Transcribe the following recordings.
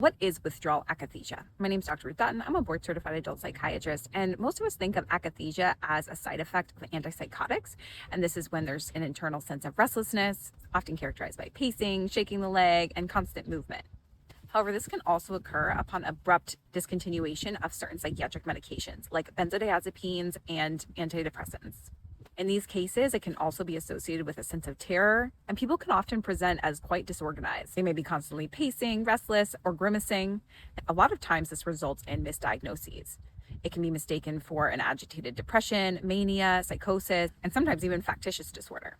What is withdrawal akathisia? My name is Dr. Ruth Dutton. I'm a board certified adult psychiatrist, and most of us think of akathisia as a side effect of antipsychotics. And this is when there's an internal sense of restlessness, often characterized by pacing, shaking the leg, and constant movement. However, this can also occur upon abrupt discontinuation of certain psychiatric medications like benzodiazepines and antidepressants. In these cases, it can also be associated with a sense of terror, and people can often present as quite disorganized. They may be constantly pacing, restless, or grimacing. A lot of times, this results in misdiagnoses. It can be mistaken for an agitated depression, mania, psychosis, and sometimes even factitious disorder.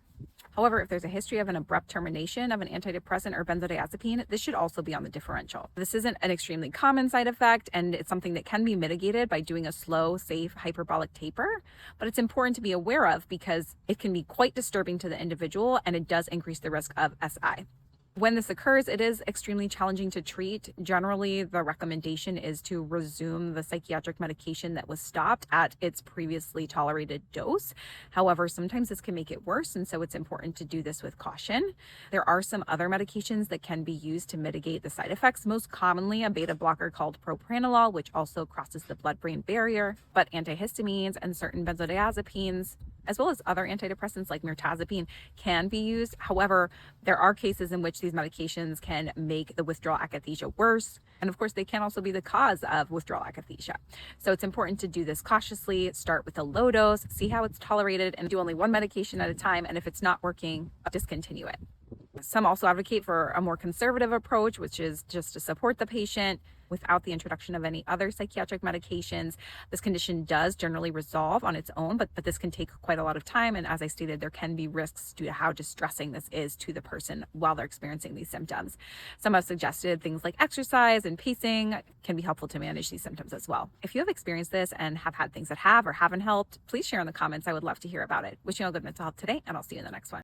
However, if there's a history of an abrupt termination of an antidepressant or benzodiazepine, this should also be on the differential. This isn't an extremely common side effect, and it's something that can be mitigated by doing a slow, safe, hyperbolic taper, but it's important to be aware of because it can be quite disturbing to the individual, and it does increase the risk of SI. When this occurs, it is extremely challenging to treat. Generally, the recommendation is to resume the psychiatric medication that was stopped at its previously tolerated dose. However, sometimes this can make it worse, and so it's important to do this with caution. There are some other medications that can be used to mitigate the side effects, most commonly a beta blocker called propranolol, which also crosses the blood-brain barrier, but antihistamines and certain benzodiazepines, as well as other antidepressants like mirtazapine, can be used. However, there are cases in which these medications can make the withdrawal akathisia worse. And of course, they can also be the cause of withdrawal akathisia. So it's important to do this cautiously, start with a low dose, see how it's tolerated, and do only one medication at a time. And if it's not working, discontinue it. Some also advocate for a more conservative approach, which is just to support the patient without the introduction of any other psychiatric medications. This condition does generally resolve on its own, but this can take quite a lot of time. And as I stated, there can be risks due to how distressing this is to the person while they're experiencing these symptoms. Some have suggested things like exercise and pacing can be helpful to manage these symptoms as well. If you have experienced this and have had things that have or haven't helped, please share in the comments. I would love to hear about it. Wishing you all good mental health today, and I'll see you in the next one.